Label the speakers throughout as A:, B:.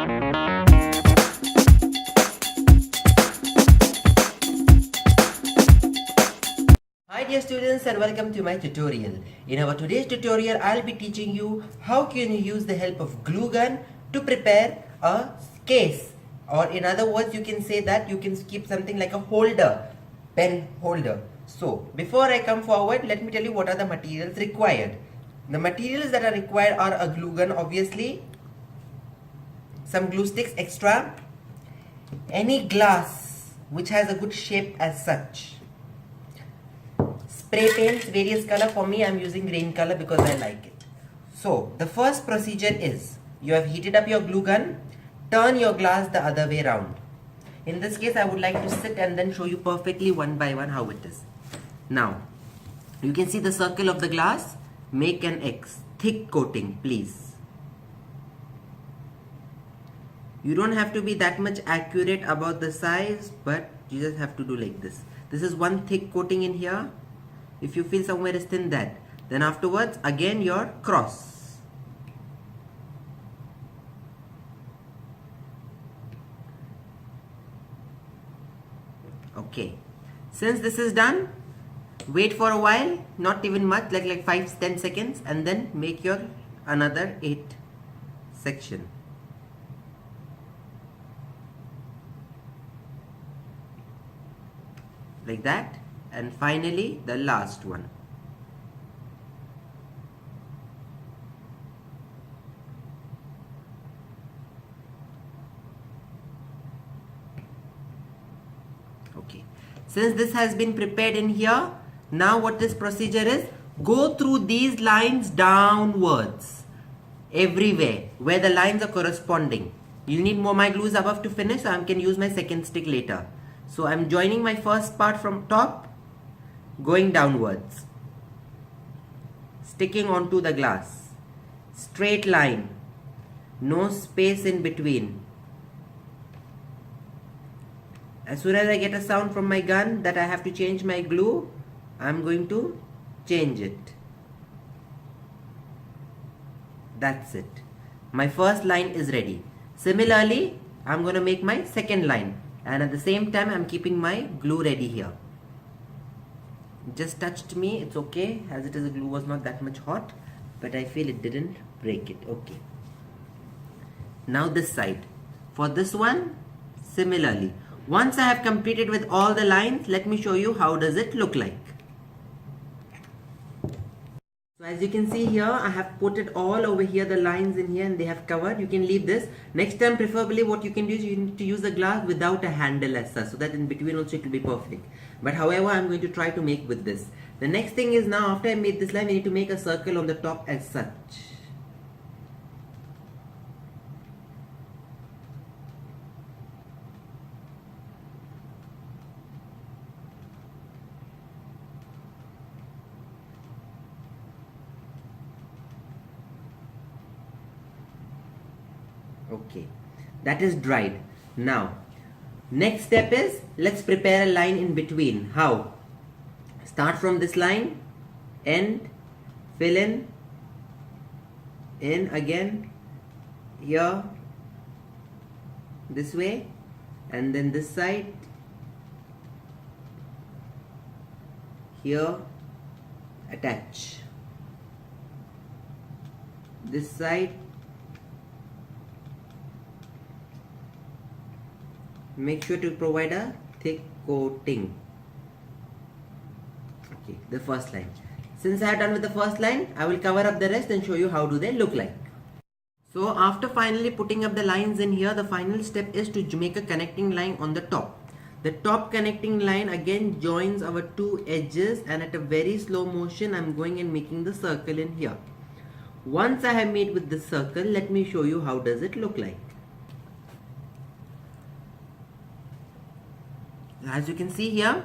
A: Hi dear students and welcome to my tutorial. In our today's tutorial I'll be teaching you how can you use the help of glue gun to prepare a case, or in other words you can say that you can keep something like a holder, pen holder. So before I come forward, let me tell you what are the materials required. The materials that are required are a glue gun, obviously, some glue sticks extra, any glass which has a good shape as such, spray paints, various color. For me I'm using green color because I like it. So the first procedure is, you have heated up your glue gun, turn your glass the other way round. In this case I would like to sit and then show you perfectly one by one how it is. Now you can see the circle of the glass, make an X, thick coating please. You don't have to be that much accurate about the size, but you just have to do like this. This is one thick coating in here. If you feel somewhere is thin, that. Then afterwards again your cross. Okay. Since this is done, wait for a while, not even much, like 5-10 seconds, and then make your another 8 section. Like that. And finally the last one. Okay, since this has been prepared in here, now what this procedure is, go through these lines downwards everywhere where the lines are corresponding. You need more. My glue is above to finish, so I can use my second stick later. So I'm joining my first part from top, going downwards, sticking onto the glass, straight line, no space in between. As soon as I get a sound from my gun that I have to change my glue, I'm going to change it. That's it. My first line is ready. Similarly, I'm going to make my second line, and at the same time I'm keeping my glue ready here. Just touched me, it's okay, as it is the glue was not that much hot, but I feel it didn't break it. Okay, now this side. For this one, similarly, once I have completed with all the lines, let me show you how does it look like. So as you can see here, I have put it all over here, the lines in here, and they have covered. You can leave this. Next time preferably what you can do is you need to use the glass without a handle as such, so that in between also it will be perfect. But however, I'm going to try to make with this. The next thing is, now after I made this line, we need to make a circle on the top as such. Okay, that is dried. Now next step is, let's prepare a line in between. How? Start from this line, end, fill in again, here, this way, and then this side, here, attach, this side, make sure to provide a thick coating. Okay, the first line. Since I have done with the first line, I will cover up the rest and show you how do they look like. So after finally putting up the lines in here, the final step is to make a connecting line on the top. The top connecting line again joins our two edges, and at a very slow motion I'm going and making the circle in here. Once I have made with the circle, let me show you how does it look like. As you can see here,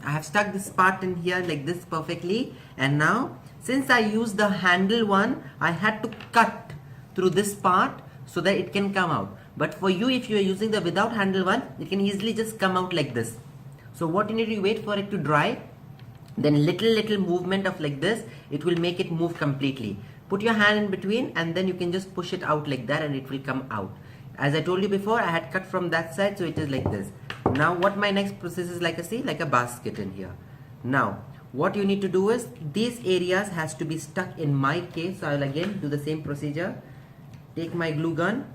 A: I have stuck this part in here like this perfectly, and now since I used the handle one, I had to cut through this part so that it can come out. But for you, if you are using the without handle one, it can easily just come out like this. So what you need to wait for it to dry, then little movement of like this, it will make it move completely. Put your hand in between and then you can just push it out like that and it will come out. As I told you before, I had cut from that side, so it is like this. Now what my next process is like, like a basket in here. Now what you need to do is, these areas has to be stuck in my case, so I will again do the same procedure. Take my glue gun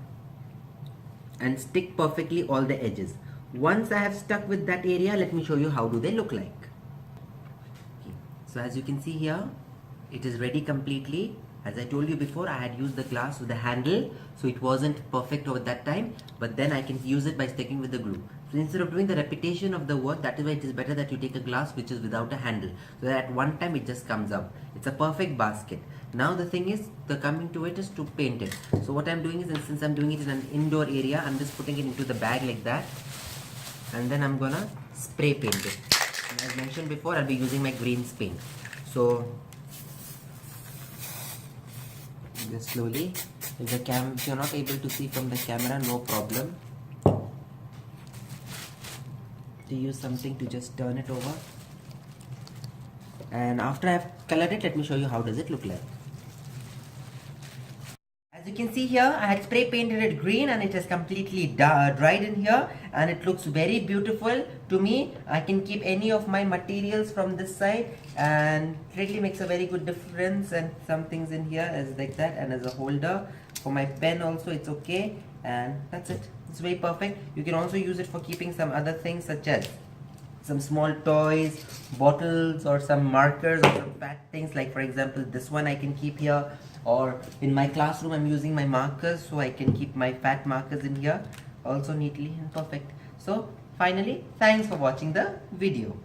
A: and stick perfectly all the edges. Once I have stuck with that area, let me show you how do they look like. Okay. So as you can see here, it is ready completely. As I told you before, I had used the glass with the handle, so it wasn't perfect over that time, but then I can use it by sticking with the glue. So instead of doing the repetition of the work, that is why it is better that you take a glass which is without a handle, so that at one time it just comes out. It's a perfect basket. Now the thing is, the coming to it is to paint it. So what I'm doing is, since I'm doing it in an indoor area, I'm just putting it into the bag like that, and then I'm gonna spray paint it. And as mentioned before, I'll be using my greens paint. So just slowly. If you're not able to see from the camera, no problem. To use something to just turn it over. And after I've colored it, let me show you how does it look like. As you can see here, I had spray painted it green and it is completely dried in here, and it looks very beautiful to me. I can keep any of my materials from this side, and it really makes a very good difference. And some things in here is like that, and as a holder for my pen also, it's okay. And that's it. It's very perfect. You can also use it for keeping some other things, such as some small toys, bottles, or some markers, or some fat things, like for example this one I can keep here, or in my classroom I'm using my markers, so I can keep my fat markers in here also neatly and perfect. So finally, thanks for watching the video.